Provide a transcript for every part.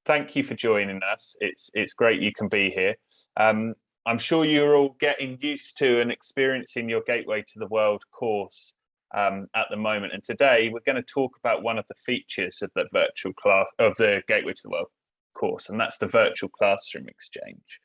Thank you for joining us. It's great you can be here. I'm sure you're all getting used to and experiencing your Gateway to the World course at the moment. And today we're going to talk about one of the features of the virtual class of the Gateway to the World course, and that's the virtual classroom exchange.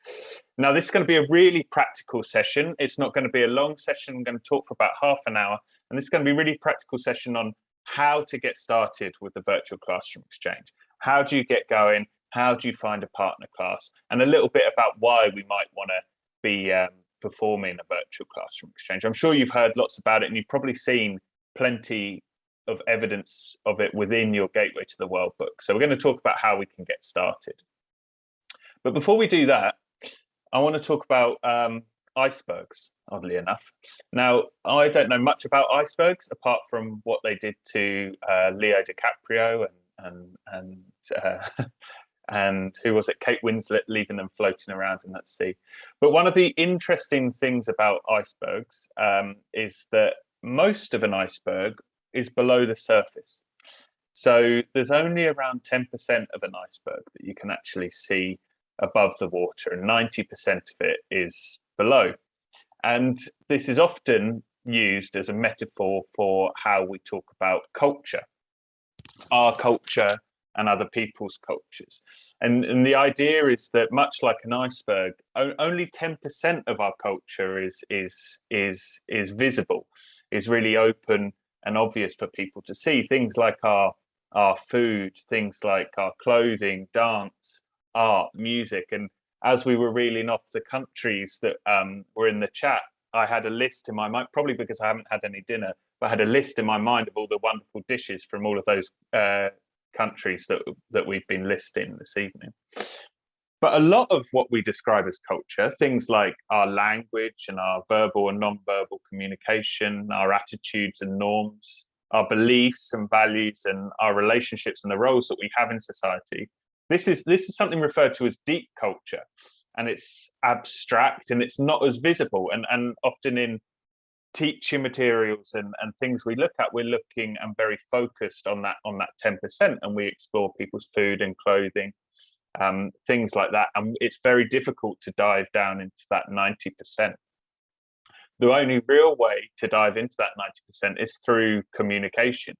Now, this is going to be a really practical session. It's not going to be a long session. I'm going to talk for about half an hour, and this is going to be a really practical session on how to get started with the virtual classroom exchange. How do you get going? How do you find a partner class? And a little bit about why we might want to be performing a virtual classroom exchange. I'm sure you've heard lots about it, and you've probably seen plenty of evidence of it within your Gateway to the World book. So we're going to talk about how we can get started. But before we do that, I want to talk about icebergs, oddly enough. Now, I don't know much about icebergs apart from what they did to Leo DiCaprio and who was it? Kate Winslet, leaving them floating around in that sea. But one of the interesting things about icebergs is that most of an iceberg is below the surface. So there's only around 10% of an iceberg that you can actually see above the water, and 90% of it is below. And this is often used as a metaphor for how we talk about culture, our culture and other people's cultures. And the idea is that much like an iceberg, only 10% of our culture is visible, is really open and obvious for people to see. Things like our food, things like our clothing, dance, art, music. And as we were reeling off the countries that were in the chat, I had a list in my mind, probably because I haven't had any dinner, but I had a list in my mind of all the wonderful dishes from all of those countries that we've been listing this evening. But a lot of what we describe as culture, things like our language and our verbal and non-verbal communication, our attitudes and norms, our beliefs and values, and our relationships and the roles that we have in society, this is something referred to as deep culture, and it's abstract and it's not as visible. And often in teaching materials and things we look at, we're looking and very focused on that 10%, and we explore people's food and clothing, things like that, and it's very difficult to dive down into that 90%. The only real way to dive into that 90% is through communication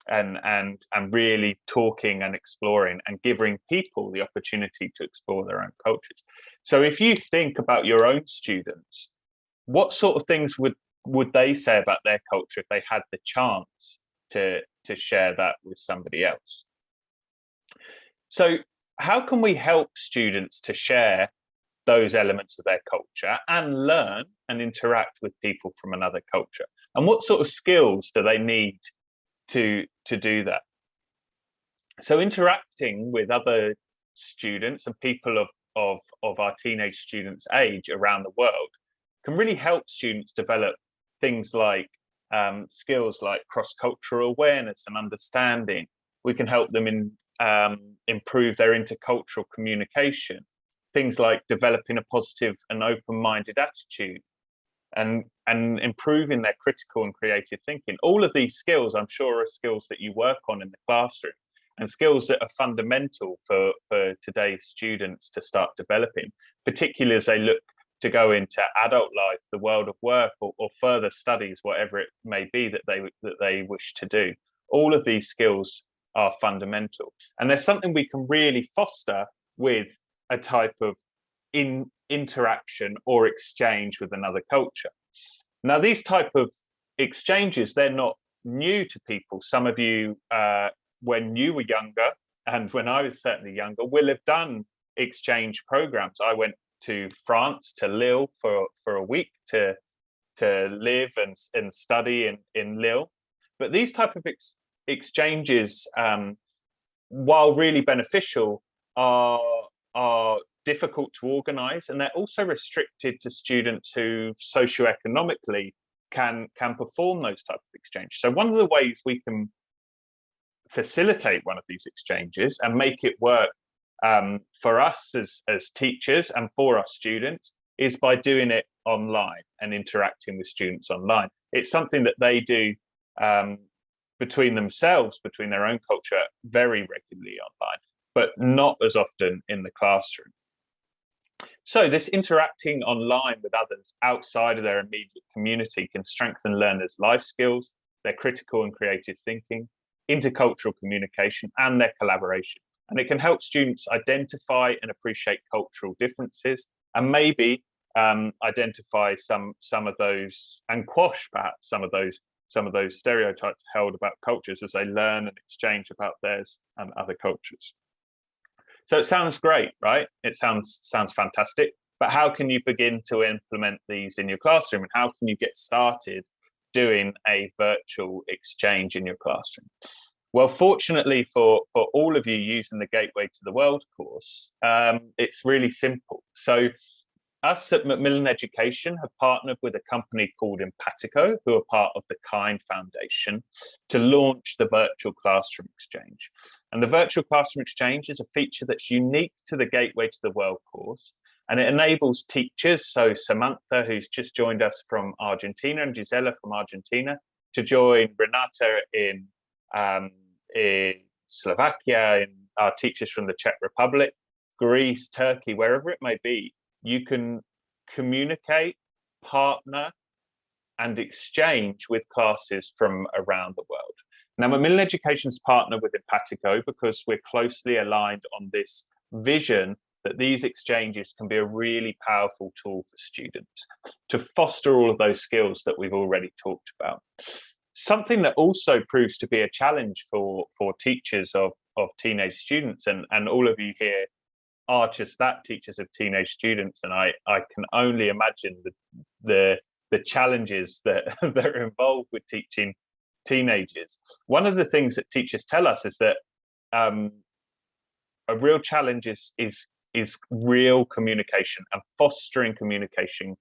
and really talking and exploring and giving people the opportunity to explore their own cultures. So if you think about your own students, what sort of things would they say about their culture if they had the chance to share that with somebody else? So how can we help students to share those elements of their culture and learn and interact with people from another culture? And what sort of skills do they need to do that? So interacting with other students and people of our teenage students' age around the world can really help students develop things like skills like cross-cultural awareness and understanding. We can help them improve their intercultural communication, things like developing a positive and open-minded attitude, and improving their critical and creative thinking. All of these skills, I'm sure, are skills that you work on in the classroom, and skills that are fundamental for today's students to start developing, particularly as they look to go into adult life, the world of work, or further studies, whatever it may be that they wish to do. All of these skills are fundamental, and there's something we can really foster with a type of interaction or exchange with another culture. Now, these type of exchanges, they're not new to people. Some of you, when you were younger, and when I was certainly younger, will have done exchange programs. I went to France, to Lille for a week to live and study in Lille. But these type of exchanges, while really beneficial, are difficult to organize, and they're also restricted to students who socioeconomically can perform those types of exchanges. So one of the ways we can facilitate one of these exchanges and make it work for us as teachers and for our students is by doing it online and interacting with students online. It's something that they do between themselves, between their own culture, very regularly online. but not as often in the classroom. So this interacting online with others outside of their immediate community can strengthen learners' life skills, their critical and creative thinking, intercultural communication, and their collaboration. And it can help students identify and appreciate cultural differences, and maybe identify some of those, and quash perhaps some of those stereotypes held about cultures as they learn and exchange about theirs and other cultures. So it sounds great, right? It sounds fantastic. But how can you begin to implement these in your classroom? And how can you get started doing a virtual exchange in your classroom? Well, fortunately for all of you using the Gateway to the World course, it's really simple. So us at Macmillan Education have partnered with a company called Empatico, who are part of the Kind Foundation, to launch the Virtual Classroom Exchange. And the Virtual Classroom Exchange is a feature that's unique to the Gateway to the World course, and it enables teachers, so Samantha, who's just joined us from Argentina, and Gisela from Argentina, to join Renata in Slovakia, in our teachers from the Czech Republic, Greece, Turkey, wherever it may be. You can communicate, partner, and exchange with classes from around the world. Now, Macmillan Education's partnered with Empatico because we're closely aligned on this vision that these exchanges can be a really powerful tool for students to foster all of those skills that we've already talked about. Something that also proves to be a challenge for teachers of teenage students, and all of you here are just that, teachers of teenage students, and I can only imagine the challenges that are involved with teaching teenagers. One of the things that teachers tell us is that a real challenge is real communication and fostering communication,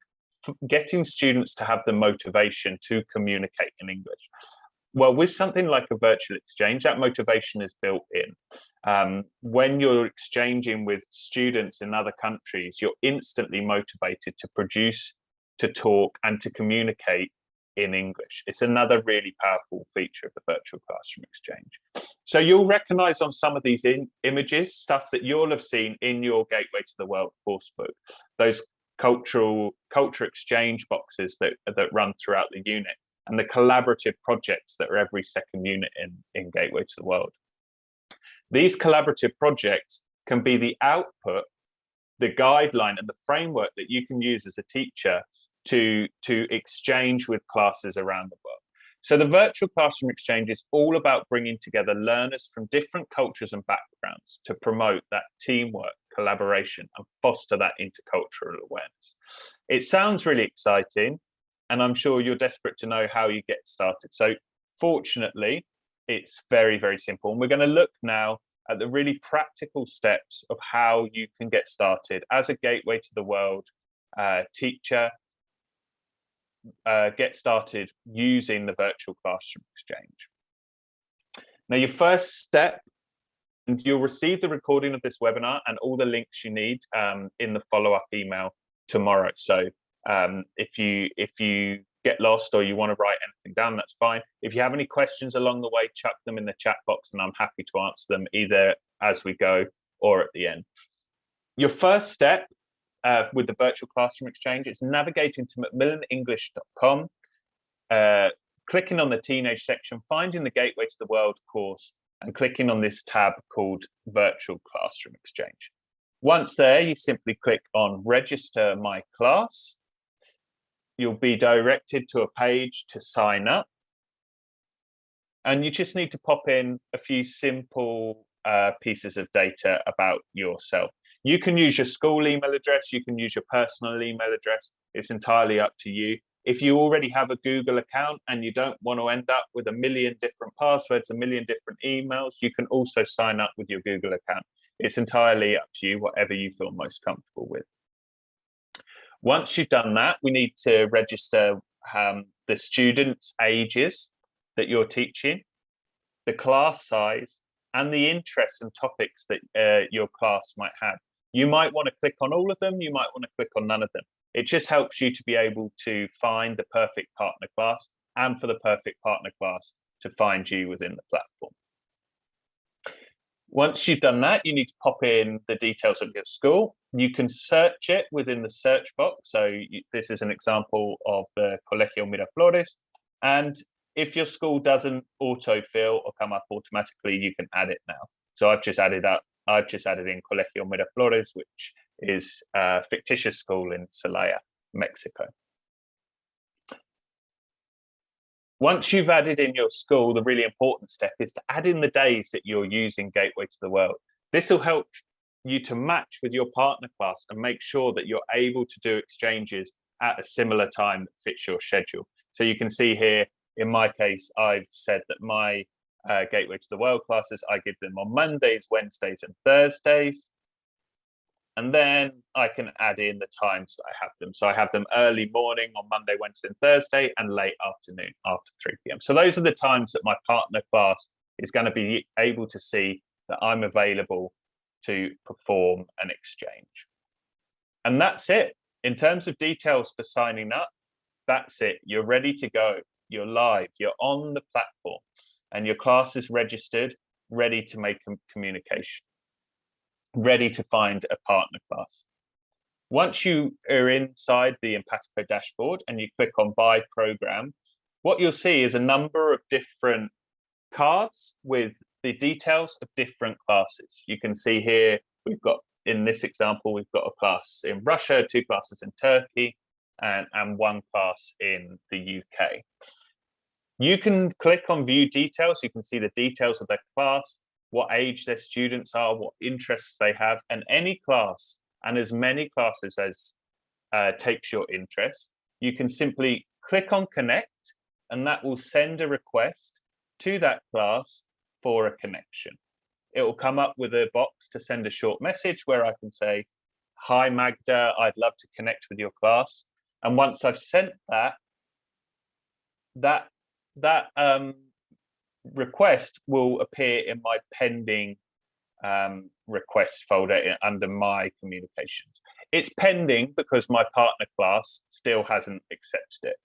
getting students to have the motivation to communicate in English. Well, with something like a virtual exchange, that motivation is built in. When you're exchanging with students in other countries, you're instantly motivated to produce, to talk, and to communicate in English. It's another really powerful feature of the Virtual Classroom Exchange. So you'll recognize on some of these images stuff that you'll have seen in your Gateway to the World coursebook, those culture exchange boxes that run throughout the unit, and the collaborative projects that are every second unit in Gateway to the World. These collaborative projects can be the output, the guideline, and the framework that you can use as a teacher to exchange with classes around the world. So the Virtual Classroom Exchange is all about bringing together learners from different cultures and backgrounds to promote that teamwork, collaboration, and foster that intercultural awareness. It sounds really exciting, and I'm sure you're desperate to know how you get started. So fortunately, it's very, very simple. And we're going to look now at the really practical steps of how you can get started as a Gateway to the World teacher, get started using the Virtual Classroom Exchange. Now, your first step, and you'll receive the recording of this webinar and all the links you need in the follow-up email tomorrow. So if you get lost or you want to write anything down, that's fine. If you have any questions along the way, chuck them in the chat box and I'm happy to answer them either as we go or at the end. Your first step with the Virtual Classroom Exchange is navigating to macmillanenglish.com, clicking on the teenage section, finding the Gateway to the World course, and clicking on this tab called Virtual Classroom Exchange. Once there, you simply click on Register My Class. You'll be directed to a page to sign up. And you just need to pop in a few simple pieces of data about yourself. You can use your school email address, you can use your personal email address. It's entirely up to you. If you already have a Google account and you don't want to end up with a million different passwords, a million different emails, you can also sign up with your Google account. It's entirely up to you, whatever you feel most comfortable with. Once you've done that, we need to register the students' ages that you're teaching, the class size, and the interests and topics that your class might have. You might want to click on all of them, you might want to click on none of them. It just helps you to be able to find the perfect partner class, and for the perfect partner class to find you within the platform. Once you've done that, you need to pop in the details of your school. You can search it within the search box. So this is an example of the Colegio Miraflores. And if your school doesn't autofill or come up automatically, you can add it now. So I've just added in Colegio Miraflores, which is a fictitious school in Celaya, Mexico. Once you've added in your school, the really important step is to add in the days that you're using Gateway to the World. This will help you to match with your partner class and make sure that you're able to do exchanges at a similar time that fits your schedule. So you can see here, in my case, I've said that my Gateway to the World classes, I give them on Mondays, Wednesdays, and Thursdays. And then I can add in the times that I have them. So I have them early morning on Monday, Wednesday, and Thursday, and late afternoon after 3 p.m. So those are the times that my partner class is going to be able to see that I'm available to perform an exchange. And that's it. In terms of details for signing up, that's it. You're ready to go. You're live. You're on the platform, and your class is registered, ready to make communication, ready to find a partner class. Once you are inside the Empatico dashboard and you click on Buy Program, what you'll see is a number of different cards with the details of different classes. You can see here, we've got, in this example, we've got a class in Russia, 2 classes in Turkey, and 1 class in the UK. You can click on View Details. You can see the details of their class, what age their students are, what interests they have, and any class, and as many classes as takes your interest, you can simply click on Connect, and that will send a request to that class for a connection. It will come up with a box to send a short message where I can say, "Hi Magda, I'd love to connect with your class." And once I've sent that request will appear in my pending requests folder under my communications. It's pending because my partner class still hasn't accepted it.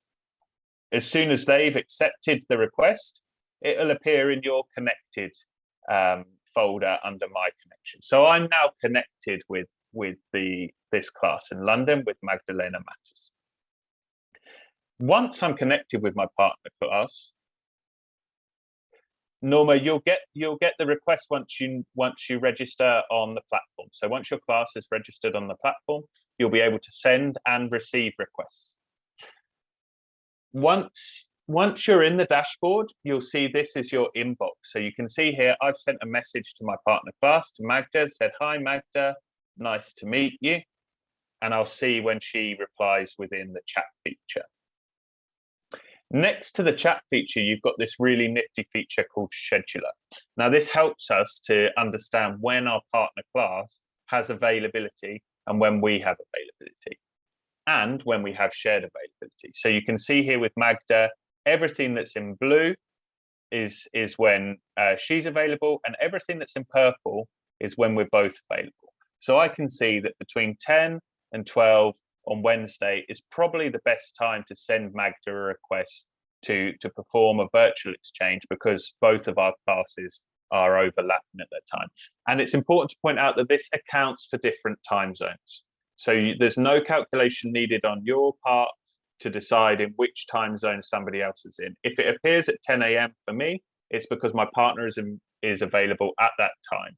As soon as they've accepted the request, it'll appear in your connected folder under my connection. So I'm now connected with this class in London with Magdalena Matters. Once I'm connected with my partner class, Norma, you'll get the request once you register on the platform. So once your class is registered on the platform, you'll be able to send and receive requests. Once you're in the dashboard, you'll see this is your inbox. So you can see here, I've sent a message to my partner class, to Magda, said, "Hi Magda, nice to meet you." And I'll see when she replies within the chat feature. Next to the chat feature, you've got this really nifty feature called Scheduler. Now, this helps us to understand when our partner class has availability and when we have availability, and when we have shared availability. So you can see here with Magda, everything that's in blue is when she's available, and everything that's in purple is when we're both available. So I can see that between 10 and 12 on Wednesday is probably the best time to send Magda a request to perform a virtual exchange, because both of our classes are overlapping at that time. And it's important to point out that this accounts for different time zones. So there's no calculation needed on your part to decide in which time zone somebody else is in. If it appears at 10 a.m. for me, it's because my partner is available at that time.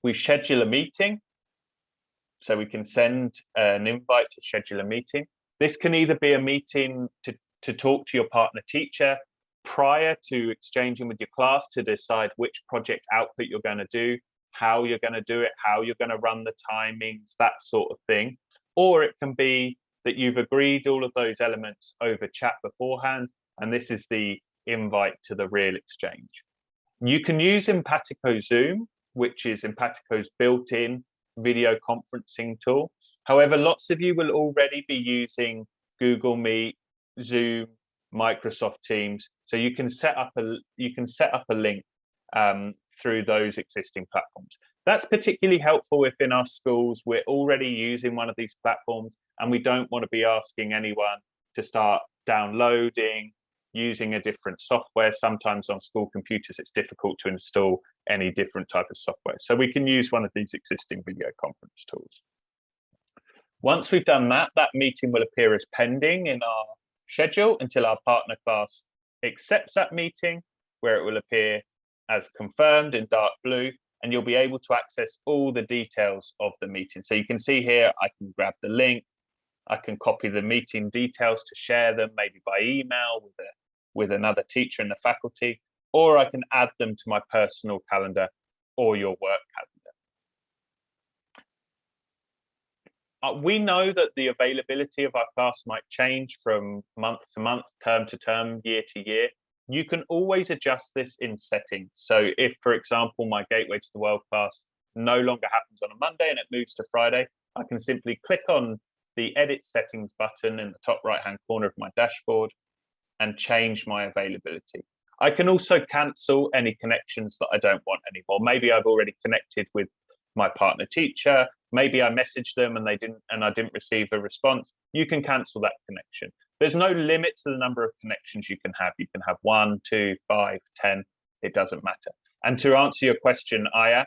We schedule a meeting. So we can send an invite to schedule a meeting. This can either be a meeting to talk to your partner teacher prior to exchanging with your class to decide which project output you're going to do, how you're going to do it, how you're going to run the timings, that sort of thing. Or it can be that you've agreed all of those elements over chat beforehand, and this is the invite to the real exchange. You can use Empatico Zoom, which is Empatico's built-in video conferencing tool. However, lots of you will already be using Google Meet, Zoom, Microsoft Teams, so you can set up a link through those existing platforms. That's particularly helpful if in our schools we're already using one of these platforms and we don't want to be asking anyone to start downloading using a different software. Sometimes on school computers, it's difficult to install any different type of software. So we can use one of these existing video conference tools. Once we've done that, that meeting will appear as pending in our schedule until our partner class accepts that meeting, where it will appear as confirmed in dark blue, and you'll be able to access all the details of the meeting. So you can see here, I can grab the link, I can copy the meeting details to share them, maybe by email with another teacher in the faculty, or I can add them to my personal calendar or your work calendar. We know that the availability of our class might change from month to month, term to term, year to year. You can always adjust this in settings. So if, for example, my Gateway to the World class no longer happens on a Monday and it moves to Friday, I can simply click on the Edit Settings button in the top right-hand corner of my dashboard and change my availability. I can also cancel any connections that I don't want anymore. Maybe I've already connected with my partner teacher. Maybe I messaged them and I didn't receive a response. You can cancel that connection. There's no limit to the number of connections you can have. You can have 1, 2, 5, 10, it doesn't matter. And to answer your question, Aya,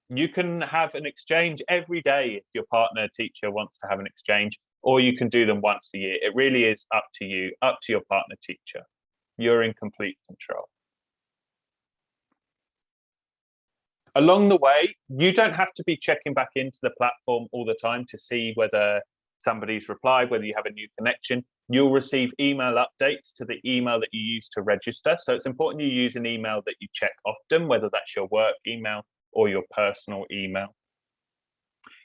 you can have an exchange every day if your partner teacher wants to have an exchange, or you can do them once a year. It really is up to you, up to your partner teacher. You're in complete control. Along the way, you don't have to be checking back into the platform all the time to see whether somebody's replied, whether you have a new connection. You'll receive email updates to the email that you use to register. So it's important you use an email that you check often, whether that's your work email or your personal email.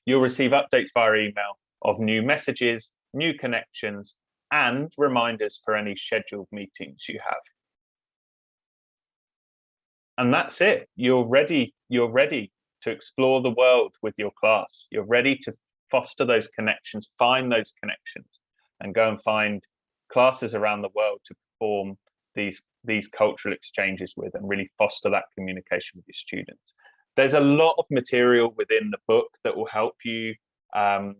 You'll receive updates via email of new messages, new connections, and reminders for any scheduled meetings you have. And that's it. You're ready to explore the world with your class. You're ready to foster those connections, find those connections, and go and find classes around the world to perform these cultural exchanges with and really foster that communication with your students. There's a lot of material within the book that will help you and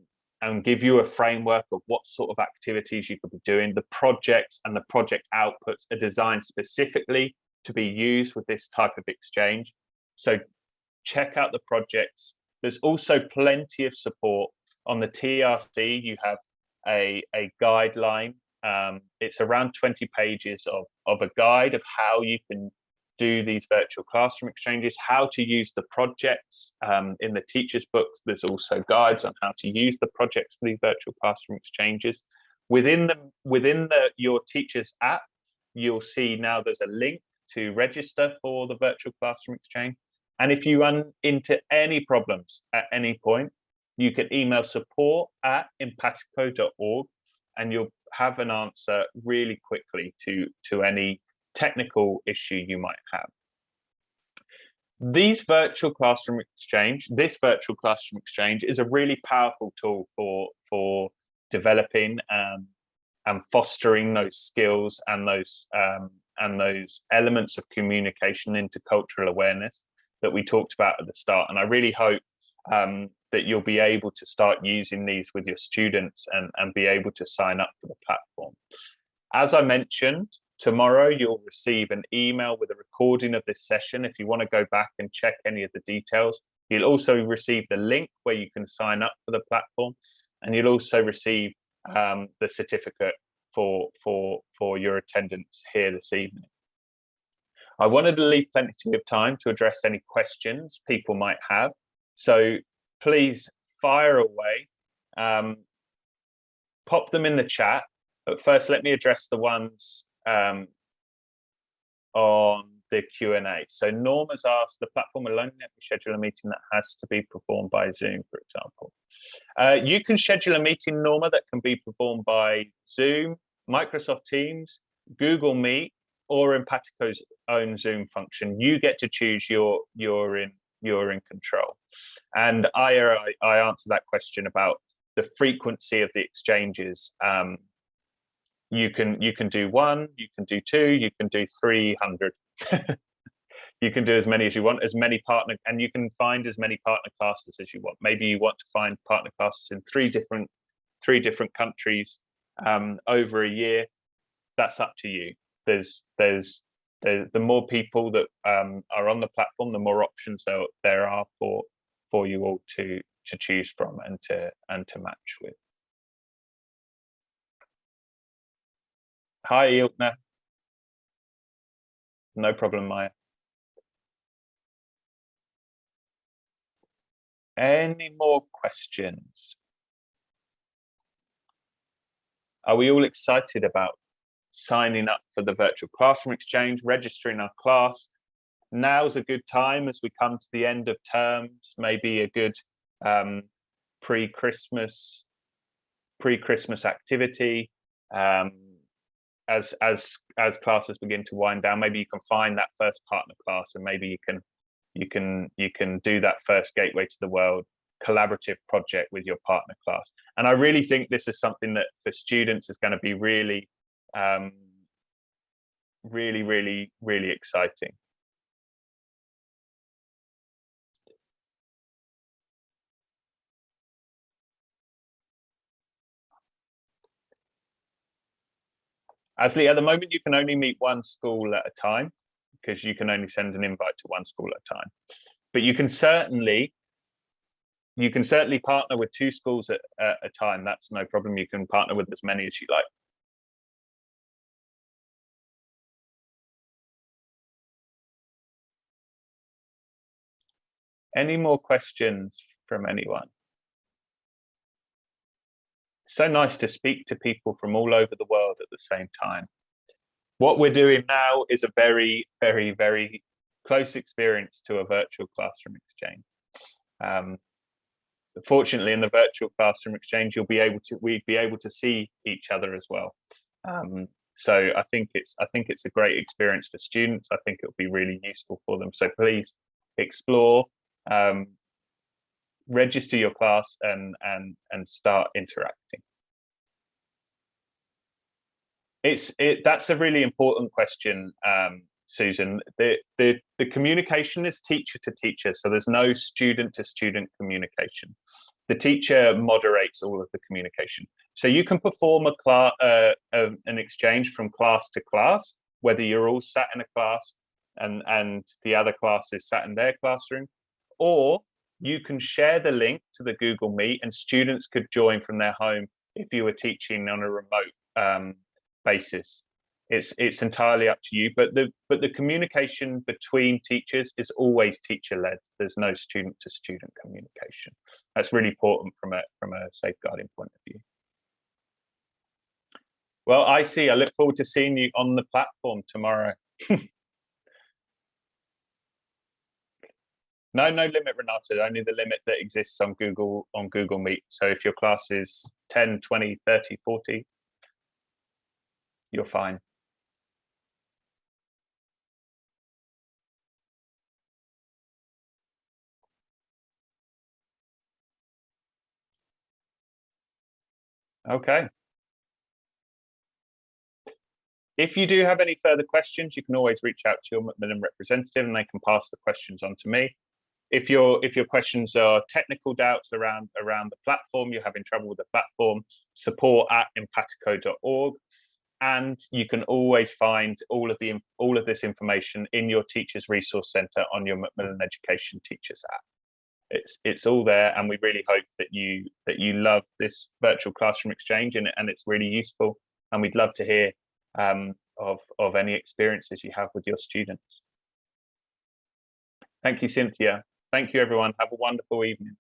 give you a framework of what sort of activities you could be doing. The projects and the project outputs are designed specifically to be used with this type of exchange. So check out the projects. There's also plenty of support on the TRC. You have a guideline. It's around 20 pages of a guide of how you can do these virtual classroom exchanges, how to use the projects. In the teacher's books, there's also guides on how to use the projects for these virtual classroom exchanges. Within your teacher's app, you'll see now there's a link to register for the virtual classroom exchange. And if you run into any problems at any point, you can email support@empatico.org and you'll have an answer really quickly to any technical issue you might have. This virtual classroom exchange is a really powerful tool for developing and fostering those skills and those elements of communication, intercultural awareness that we talked about at the start. And I really hope that you'll be able to start using these with your students and be able to sign up for the platform. As I mentioned, tomorrow you'll receive an email with a recording of this session if you want to go back and check any of the details. You'll also receive the link where you can sign up for the platform, and you'll also receive the certificate for your attendance here this evening. I wanted to leave plenty of time to address any questions people might have. So please fire away, pop them in the chat. But first, let me address the ones on the Q&A. So Norma's asked, the platform will only let me schedule a meeting that has to be performed by Zoom, for example. You can schedule a meeting, Norma, that can be performed by Zoom, Microsoft Teams, Google Meet, or Empatico's own Zoom function. You get to choose. You're in control. And I answered that question about the frequency of the exchanges. You can do 1, you can do 2, you can do 300. You can do as many as you want, and you can find as many partner classes as you want. Maybe you want to find partner classes in three different countries over a year. that's up to you. The more people that are on the platform, the more options there are for you all to choose from and to match with. Hi, Ilkna. No problem, Maya. Any more questions? Are we all excited about signing up for the virtual classroom exchange, registering our class? Now's a good time as we come to the end of terms, maybe a good pre-Christmas activity. As classes begin to wind down, maybe you can find that first partner class, and maybe you can do that first gateway to the world collaborative project with your partner class. And I really think this is something that for students is going to be really really exciting. Ashley, at the moment you can only meet one school at a time, because you can only send an invite to one school at a time. But you can certainly partner with 2 schools at a time. That's no problem. You can partner with as many as you like. Any more questions from anyone? So nice to speak to people from all over the world at the same time. What we're doing now is a very, very, very close experience to a virtual classroom exchange. Fortunately, in the virtual classroom exchange, we'd be able to see each other as well. So I think it's a great experience for students. I think it'll be really useful for them. So please explore, register your class, and start interacting. That's a really important question, Susan. The communication is teacher to teacher, so there's no student to student communication. The teacher moderates all of the communication. So you can perform an exchange from class to class, whether you're all sat in a class and the other class is sat in their classroom, or you can share the link to the Google Meet and students could join from their home if you were teaching on a remote basis. It's entirely up to you, but the communication between teachers is always teacher-led. There's no student-to-student communication. That's really important from a safeguarding point of view. Well, I look forward to seeing you on the platform tomorrow. No limit, Renata, only the limit that exists on Google Meet. So if your class is 10, 20, 30, 40, you're fine. Okay. If you do have any further questions, you can always reach out to your Macmillan representative and they can pass the questions on to me. If your questions are technical doubts around the platform, you're having trouble with the platform, support@empatico.org. And you can always find all of this information in your Teachers Resource Centre on your Macmillan Education Teachers app. It's all there, and we really hope that you love this virtual classroom exchange and it's really useful. And we'd love to hear of any experiences you have with your students. Thank you, Cynthia. Thank you, everyone. Have a wonderful evening.